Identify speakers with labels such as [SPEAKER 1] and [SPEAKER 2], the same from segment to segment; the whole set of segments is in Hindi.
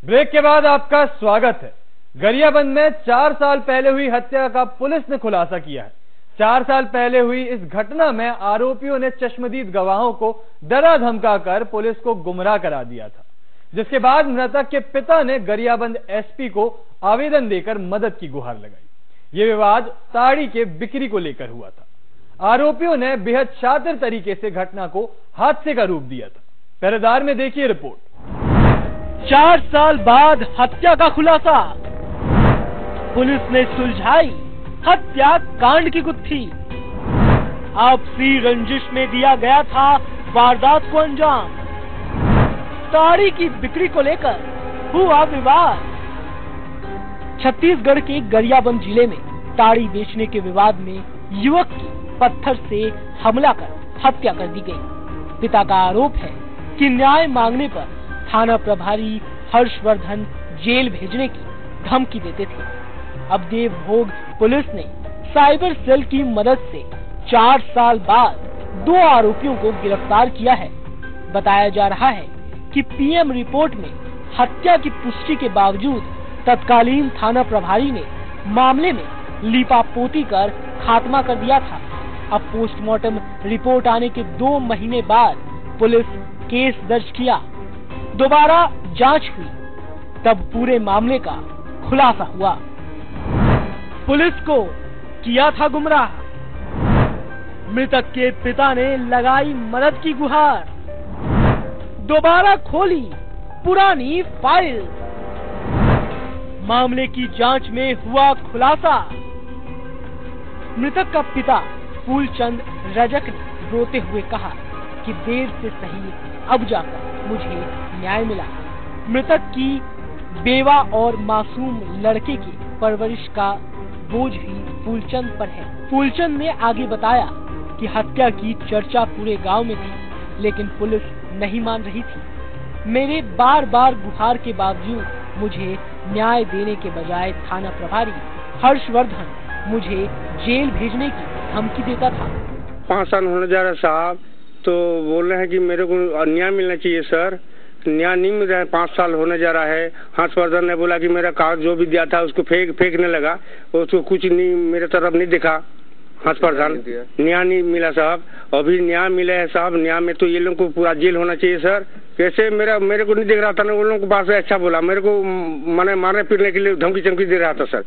[SPEAKER 1] ब्रेक के बाद आपका स्वागत है। गरियाबंद में 4 साल पहले हुई हत्या का पुलिस ने खुलासा किया है। 4 साल पहले हुई इस घटना में आरोपियों ने चश्मदीद गवाहों को डरा धमकाकर पुलिस को गुमराह करा दिया था, जिसके बाद मृतक के पिता ने गरियाबंद एसपी को आवेदन देकर मदद की गुहार लगाई। ये विवाद ताड़ी के बिक्री को लेकर हुआ था। आरोपियों ने बेहद शातिर तरीके से घटना को हादसे का रूप दिया था। पहरेदार में देखिए रिपोर्ट।
[SPEAKER 2] 4 साल बाद हत्या का खुलासा, पुलिस ने सुलझाई हत्या कांड की गुत्थी। आपसी रंजिश में दिया गया था वारदात को अंजाम। ताड़ी की बिक्री को लेकर हुआ विवाद। छत्तीसगढ़ के गरियाबंद जिले में ताड़ी बेचने के विवाद में युवक की पत्थर से हमला कर हत्या कर दी गई। पिता का आरोप है कि न्याय मांगने पर थाना प्रभारी हर्षवर्धन जेल भेजने की धमकी देते थे। अब देवभोग पुलिस ने साइबर सेल की मदद से 4 साल बाद 2 आरोपियों को गिरफ्तार किया है। बताया जा रहा है कि पीएम रिपोर्ट में हत्या की पुष्टि के बावजूद तत्कालीन थाना प्रभारी ने मामले में लीपापोती कर खात्मा कर दिया था। अब पोस्टमार्टम रिपोर्ट आने के 2 महीने बाद पुलिस केस दर्ज किया, दोबारा जांच हुई, तब पूरे मामले का खुलासा हुआ। पुलिस को किया था गुमराह, मृतक के पिता ने लगाई मदद की गुहार, दोबारा खोली पुरानी फाइल। मामले की जांच में हुआ खुलासा। मृतक का पिता फूलचंद रजक ने रोते हुए कहा कि देर से सही अब जाकर मुझे न्याय मिला। मृतक की बेवा और मासूम लड़के की परवरिश का बोझ भी फूलचंद पर है। फूलचंद ने आगे बताया कि हत्या की चर्चा पूरे गांव में थी, लेकिन पुलिस नहीं मान रही थी। मेरे बार बार गुहार के बावजूद मुझे न्याय देने के बजाय थाना प्रभारी हर्षवर्धन मुझे जेल भेजने की धमकी देता था।
[SPEAKER 3] 5 साल होने जा रहा साहब, तो बोल रहे हैं कि मेरे को न्याय मिलना चाहिए सर। न्याय नहीं मिल रहा है, 5 साल होने जा रहा है। हर्षवर्धन ने बोला कि मेरा कागज जो भी दिया था उसको फेंकने लगा, उसको कुछ नहीं मेरे तरफ नहीं दिखा। हर्षवर्धन न्याय नहीं मिला साहब। अभी न्याय मिला है साहब। न्याय में तो ये लोगों को पूरा जेल होना चाहिए सर। कैसे मेरे को नहीं दिख रहा था ना, उन लोगों को बात से अच्छा बोला, मेरे को मैंने मारने पीटने के लिए धमकी चमकी दे रहा था सर।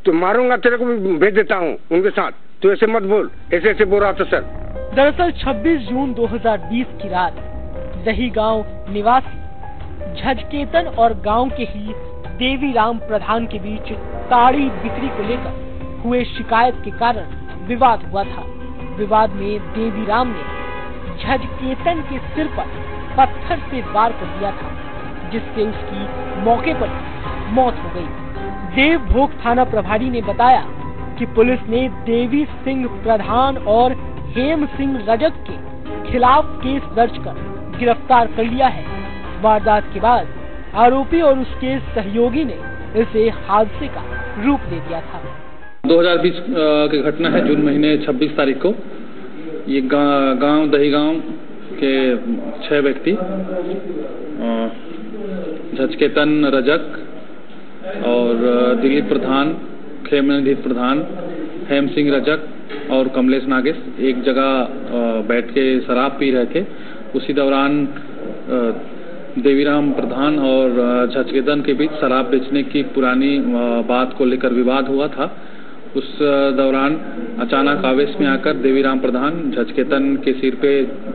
[SPEAKER 3] तो मारूंगा, तेरे को भी भेज देता हूँ उनके साथ, तो ऐसे मत बोल, ऐसे बोल रहा था सर।
[SPEAKER 2] दरअसल 26 जून 2020 की रात दही गांव निवासी झजकेतन और गांव के ही देवीराम प्रधान के बीच ताड़ी बिक्री को लेकर हुए शिकायत के कारण विवाद हुआ था। विवाद में देवीराम ने झजकेतन के सिर पर पत्थर से वार कर दिया था, जिससे उसकी मौके पर मौत हो गई। देवभोग थाना प्रभारी ने बताया कि पुलिस ने देवी सिंह प्रधान और हेम सिंह रजक के खिलाफ केस दर्ज कर गिरफ्तार कर लिया है। वारदात के बाद आरोपी और उसके सहयोगी ने इसे हादसे का रूप दे दिया था।
[SPEAKER 4] 2020 की घटना है, जून महीने 26 तारीख को। ये गांव दही गांव के 6 व्यक्ति झजकेतन रजक और दिलीप प्रधान, खेमनिधि प्रधान, हेम सिंह रजक और कमलेश नागेश एक जगह बैठ के शराब पी रहे थे। उसी दौरान देवीराम प्रधान और झजकेतन के बीच शराब बेचने की पुरानी बात को लेकर विवाद हुआ था। उस दौरान अचानक आवेश में आकर देवीराम प्रधान झजकेतन के सिर पे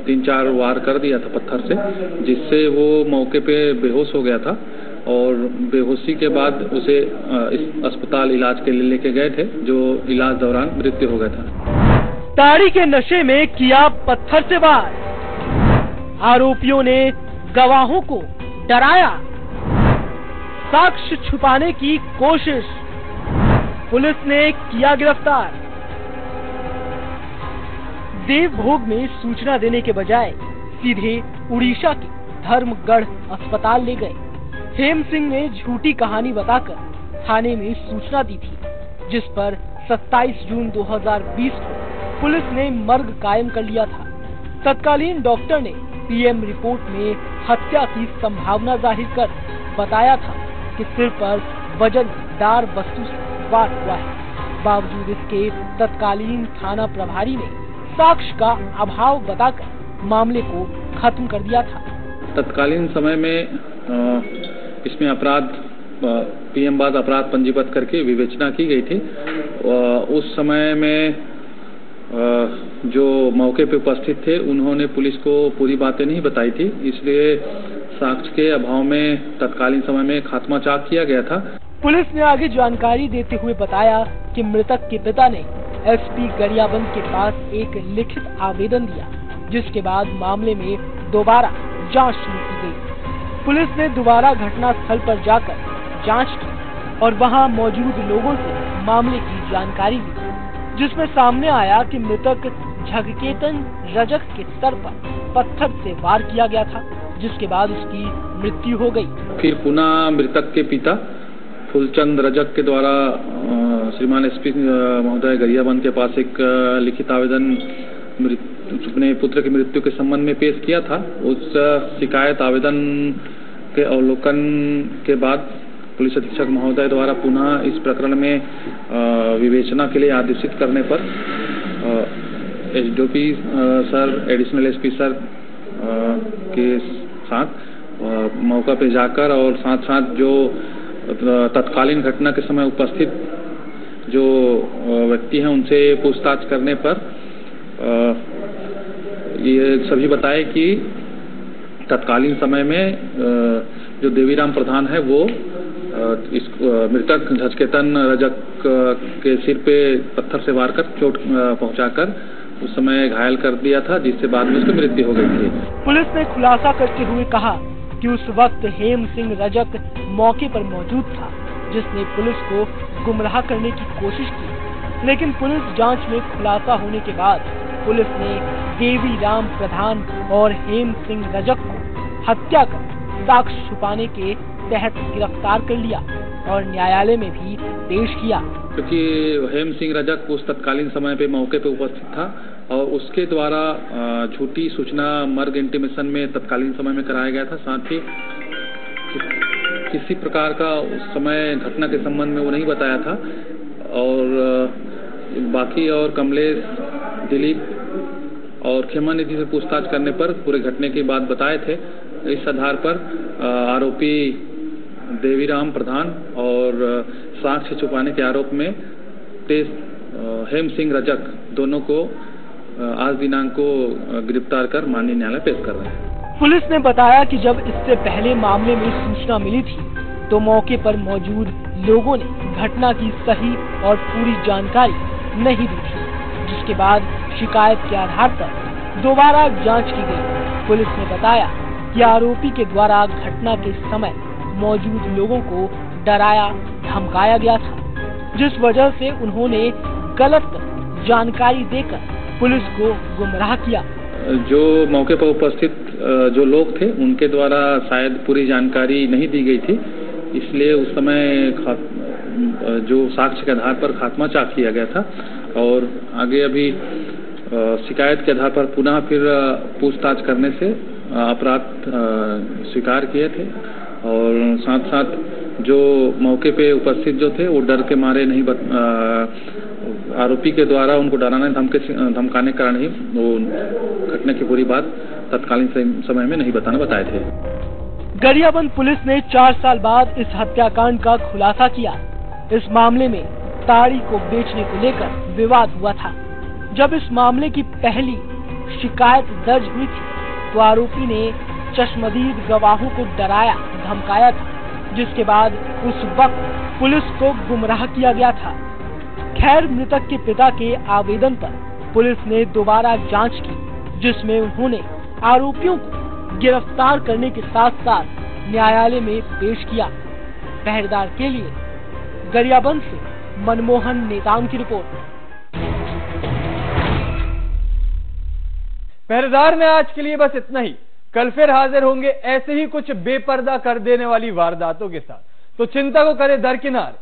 [SPEAKER 4] 3-4 वार कर दिया था पत्थर से, जिससे वो मौके पे बेहोश हो गया था और बेहोशी के बाद उसे इस अस्पताल इलाज के लिए लेके गए थे, जो इलाज दौरान मृत्यु हो गया था।
[SPEAKER 2] ताड़ी के नशे में किया पत्थर से वार, आरोपियों ने गवाहों को डराया, साक्ष्य छुपाने की कोशिश, पुलिस ने किया गिरफ्तार। देवभोग में सूचना देने के बजाय सीधे उड़ीसा के धर्मगढ़ अस्पताल ले गए। हेम सिंह ने झूठी कहानी बताकर थाने में सूचना दी थी, जिस पर 27 जून 2020 को पुलिस ने मर्ग कायम कर लिया था। तत्कालीन डॉक्टर ने पीएम रिपोर्ट में हत्या की संभावना जाहिर कर बताया था कि सिर पर वजनदार वस्तु से वार हुआ है। बावजूद इसके तत्कालीन थाना प्रभारी ने साक्ष्य का अभाव बताकर मामले को खत्म कर दिया था।
[SPEAKER 4] तत्कालीन समय में इसमें अपराध पीएम बाद अपराध पंजीबद्ध करके विवेचना की गई थी। उस समय में जो मौके पे उपस्थित थे उन्होंने पुलिस को पूरी बातें नहीं बताई थी, इसलिए साक्ष्य के अभाव में तत्कालीन समय में खात्मा चाक किया गया था।
[SPEAKER 2] पुलिस ने आगे जानकारी देते हुए बताया कि मृतक के पिता ने एसपी गरियाबंद के पास एक लिखित आवेदन दिया, जिसके बाद मामले में दोबारा जांच शुरू की गई। पुलिस ने दोबारा घटनास्थल पर जाकर जांच की और वहां मौजूद लोगों से मामले की जानकारी ली, जिसमें सामने आया कि मृतक झगकेतन रजक के सर पर पत्थर से वार किया गया था, जिसके बाद उसकी मृत्यु हो गई।
[SPEAKER 4] फिर पुनः मृतक के पिता फूलचंद रजक के द्वारा श्रीमान एसपी महोदय गरियाबंद के पास एक लिखित आवेदन अपने पुत्र की मृत्यु के संबंध में पेश किया था। उस शिकायत आवेदन के अवलोकन के बाद पुलिस अधीक्षक महोदय द्वारा पुनः इस प्रकरण में विवेचना के लिए आदेशित करने पर SDOP sir, additional SP sir के साथ मौका पे जाकर और साथ साथ जो तत्कालीन घटना के समय उपस्थित जो व्यक्ति हैं उनसे पूछताछ करने पर ये सभी बताए कि तत्कालीन समय में जो देवीराम प्रधान है वो इस मृतक झचकेतन रजक के सिर पे पत्थर से वार कर चोट पहुंचाकर उस समय घायल कर दिया था, जिससे बाद में उसकी मृत्यु हो गई थी।
[SPEAKER 2] पुलिस ने खुलासा करते हुए कहा कि उस वक्त हेम सिंह रजक मौके पर मौजूद था, जिसने पुलिस को गुमराह करने की कोशिश की, लेकिन पुलिस जांच में खुलासा होने के बाद पुलिस ने देवीराम प्रधान और हेम सिंह रजक को हत्या कर साक्ष्य छुपाने के तहत गिरफ्तार कर लिया और न्यायालय में भी पेश किया।
[SPEAKER 4] क्योंकि हेम सिंह रजक उस तत्कालीन समय पे मौके पे उपस्थित था और उसके द्वारा झूठी सूचना मर्ग इंटीमेशन में तत्कालीन समय में कराया गया था। साथ ही किसी प्रकार का उस समय घटना के संबंध में वो नहीं बताया था और बाकी और कमलेश, दिलीप और खेमानिधि से पूछताछ करने पर पूरे घटने की बात बताए थे। इस आधार पर आरोपी देवीराम प्रधान और साक्ष्य छुपाने के आरोप में हेम सिंह रजक दोनों को आज दिनांक को गिरफ्तार कर माननीय न्यायालय पेश कर रहे हैं।
[SPEAKER 2] पुलिस ने बताया कि जब इससे पहले मामले में सूचना मिली थी तो मौके पर मौजूद लोगों ने घटना की सही और पूरी जानकारी नहीं दी थी, जिसके बाद शिकायत के आधार पर दोबारा जांच की गई। पुलिस ने बताया कि आरोपी के द्वारा घटना के समय मौजूद लोगों को डराया धमकाया गया था, जिस वजह से उन्होंने गलत जानकारी देकर पुलिस को गुमराह किया।
[SPEAKER 4] जो मौके पर उपस्थित जो लोग थे उनके द्वारा शायद पूरी जानकारी नहीं दी गई थी, इसलिए उस समय जो साक्ष्य के आधार पर खात्मा चाक किया गया था और आगे अभी शिकायत के आधार पर पुनः फिर पूछताछ करने से अपराध स्वीकार किए थे और साथ साथ जो मौके पे उपस्थित जो थे वो डर के मारे नहीं आरोपी के द्वारा उनको डराने धमकाने के कारण ही वो घटना की पूरी बात तत्कालीन समय में नहीं बताए थे।
[SPEAKER 2] गरियाबंद पुलिस ने 4 साल बाद इस हत्याकांड का खुलासा किया। इस मामले में ताड़ी को बेचने को लेकर विवाद हुआ था। जब इस मामले की पहली शिकायत दर्ज हुई थी तो आरोपी ने चश्मदीद गवाहों को डराया धमकाया था, जिसके बाद उस वक्त पुलिस को गुमराह किया गया था। खैर, मृतक के पिता के आवेदन पर पुलिस ने दोबारा जांच की, जिसमें उन्होंने आरोपियों को गिरफ्तार करने के साथ साथ न्यायालय में पेश किया। पहरेदार के लिए गरियाबंद से मनमोहन नेताम की रिपोर्ट।
[SPEAKER 1] पहरेदार में आज के लिए बस इतना ही। कल फिर हाजिर होंगे ऐसे ही कुछ बेपर्दा कर देने वाली वारदातों के साथ। तो चिंता को करे दरकिनार,